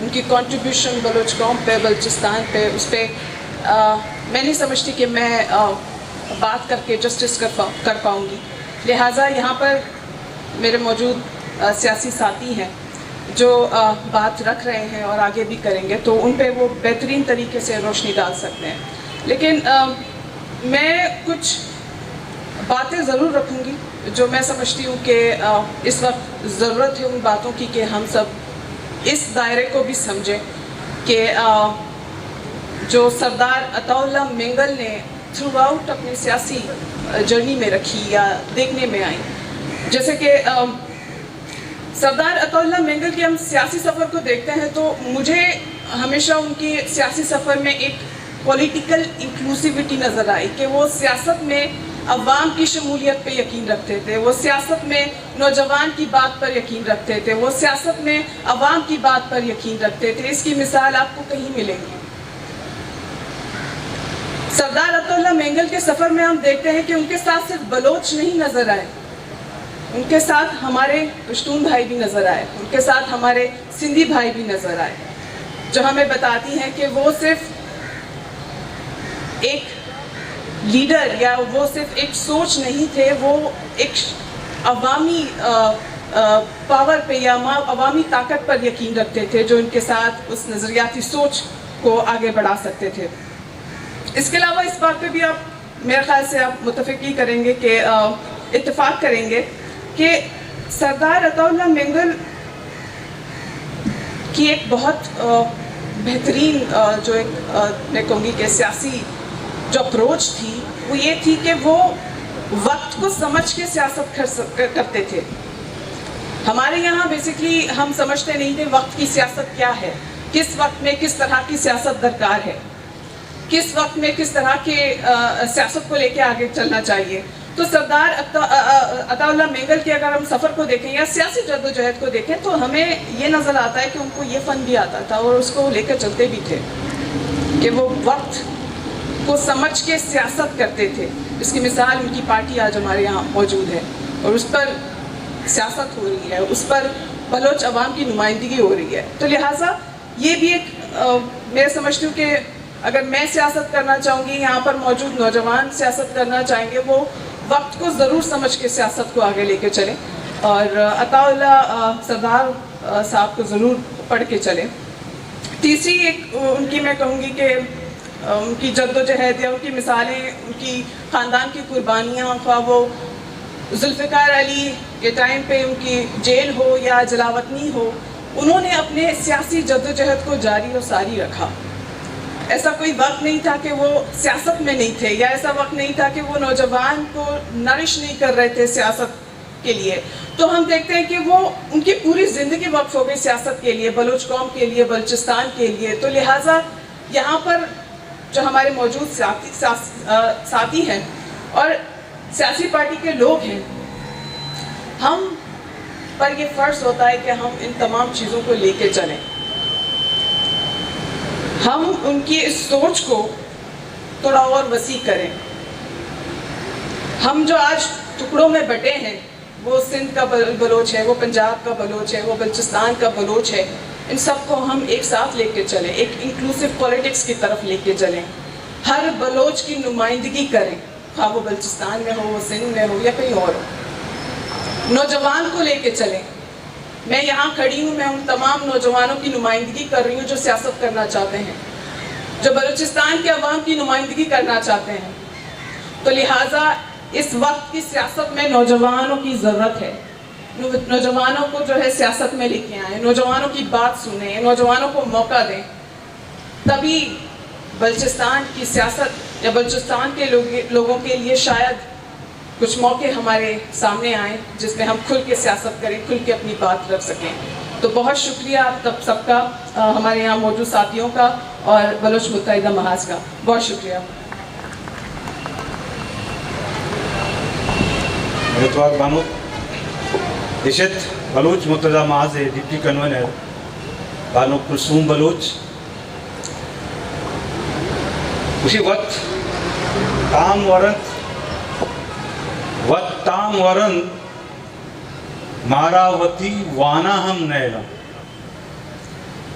ان کی کنٹریبیوشن بلوچ قوم پہ، بلوچستان پہ، اس پہ میں نہیں سمجھتی کہ میں بات کر کے جسٹس کر پاؤں گی. لہٰذا یہاں پر میرے موجود سیاسی ساتھی ہیں جو بات رکھ رہے ہیں اور آگے بھی کریں گے، تو ان پہ وہ بہترین طریقے سے روشنی ڈال سکتے ہیں. لیکن میں کچھ باتیں ضرور رکھوں گی جو میں سمجھتی ہوں کہ اس وقت ضرورت ہے ان باتوں کی کہ ہم سب اس دائرے کو بھی سمجھیں کہ جو سردار عطاء اللہ مینگل نے تھرو آؤٹ اپنی سیاسی جرنی میں رکھی یا دیکھنے میں آئی. جیسے کہ سردار عطاء اللہ مینگل کے ہم سیاسی سفر کو دیکھتے ہیں تو مجھے ہمیشہ ان کے سیاسی سفر میں ایک پولیٹیکل انکلوسیوٹی نظر آئی کہ وہ سیاست میں عوام کی شمولیت پہ یقین رکھتے تھے، وہ سیاست میں نوجوان کی بات پر یقین رکھتے تھے، وہ سیاست میں عوام کی بات پر یقین رکھتے تھے. اس کی مثال آپ کو کہیں ملے گی. سردار عطاء اللہ مینگل کے سفر میں ہم دیکھتے ہیں کہ ان کے ساتھ صرف بلوچ نہیں نظر آئے، ان کے ساتھ ہمارے پشتون بھائی بھی نظر آئے، ان کے ساتھ ہمارے سندھی بھائی بھی نظر آئے، جو ہمیں بتاتی ہیں کہ وہ صرف ایک لیڈر یا وہ صرف ایک سوچ نہیں تھے، وہ ایک عوامی پاور پہ یا عوامی طاقت پر یقین رکھتے تھے جو ان کے ساتھ اس نظریاتی سوچ کو آگے بڑھا سکتے تھے. اس کے علاوہ اس بات پہ بھی آپ میرے خیال سے آپ متفق ہی کریں گے کہ اتفاق کریں گے کہ سردار عطاء اللہ مینگل کی ایک بہت بہترین جو ایک میں کہوں گی کہ سیاسی جو اپروچ تھی وہ یہ تھی کہ وہ وقت کو سمجھ کے سیاست کرتے تھے. ہمارے یہاں بیسکلی ہم سمجھتے نہیں تھے وقت کی سیاست کیا ہے، کس وقت میں کس طرح کی سیاست درکار ہے، کس وقت میں کس طرح کے سیاست کو لے کے آگے چلنا چاہیے. تو سردار عطاء اللہ مینگل کے اگر ہم سفر کو دیکھیں یا سیاسی جدوجہد کو دیکھیں تو ہمیں یہ نظر آتا ہے کہ ان کو یہ فن بھی آتا تھا اور اس کو لے کر چلتے بھی تھے کہ وہ وقت کو سمجھ کے سیاست کرتے تھے. اس کی مثال ان کی پارٹی آج ہمارے یہاں موجود ہے اور اس پر سیاست ہو رہی ہے، اس پر بلوچ عوام کی نمائندگی ہو رہی ہے. تو لہٰذا یہ بھی ایک میں سمجھتی ہوں کہ اگر میں سیاست کرنا چاہوں گی، یہاں پر موجود نوجوان سیاست کرنا چاہیں گے، وہ وقت کو ضرور سمجھ کے سیاست کو آگے لے کے چلیں اور عطاء اللہ سردار صاحب کو ضرور پڑھ کے چلیں. تیسری ایک ان کی میں کہوں گی کہ ان کی جدوجہد یا ان کی مثالیں، ان کی خاندان کی قربانیاں، خواہ وہ ذوالفقار علی کے ٹائم پہ ان کی جیل ہو یا جلاوطنی ہو، انہوں نے اپنے سیاسی جدوجہد کو جاری و ساری رکھا. ایسا کوئی وقت نہیں تھا کہ وہ سیاست میں نہیں تھے، یا ایسا وقت نہیں تھا کہ وہ نوجوان کو نرش نہیں کر رہے تھے سیاست کے لیے. تو ہم دیکھتے ہیں کہ وہ ان کی پوری زندگی وقف ہو گئی سیاست کے لیے، بلوچ قوم کے لیے، بلوچستان کے لیے. تو لہٰذا یہاں پر جو ہمارے موجود ساتھی ہیں اور سیاسی پارٹی کے لوگ ہیں، ہم پر یہ فرض ہوتا ہے کہ ہم ان تمام چیزوں کو لے کے چلیں. ہم ان کی اس سوچ کو تھوڑا اور وسیع کریں. ہم جو آج ٹکڑوں میں بٹے ہیں، وہ سندھ کا بلوچ ہے، وہ پنجاب کا بلوچ ہے، وہ بلوچستان کا بلوچ ہے، ان سب کو ہم ایک ساتھ لے کے چلیں، ایک انکلوسیو پولیٹکس کی طرف لے کے چلیں. ہر بلوچ کی نمائندگی کریں، خواہ وہ بلوچستان میں ہو، وہ سندھ میں ہو یا کہیں اور ہو. نوجوان کو لے کے چلیں. میں یہاں کھڑی ہوں، میں ان تمام نوجوانوں کی نمائندگی کر رہی ہوں جو سیاست کرنا چاہتے ہیں، جو بلوچستان کے عوام کی نمائندگی کرنا چاہتے ہیں. تو لہٰذا اس وقت کی سیاست میں نوجوانوں کی ضرورت ہے. نوجوانوں کو جو ہے سیاست میں لے کے آئیں، نوجوانوں کی بات سنیں، نوجوانوں کو موقع دیں. تبھی بلوچستان کی سیاست یا بلوچستان کے لوگوں کے لیے شاید کچھ موقع ہمارے سامنے آئیں جس میں ہم کھل کے سیاست کریں، کھل کے اپنی بات رکھ سکیں. تو بہت شکریہ آپ سب کا، ہمارے یہاں موجود ساتھیوں کا اور بلوچ متحدہ محاذ کا. بہت شکریہ. اتفاق بانو اشت بلوچ متحدہ محاذ ڈپٹی کنوینر بانو کلثوم بلوچ. اسی وقت تام ورن مارا وتی وانا ہم نیلا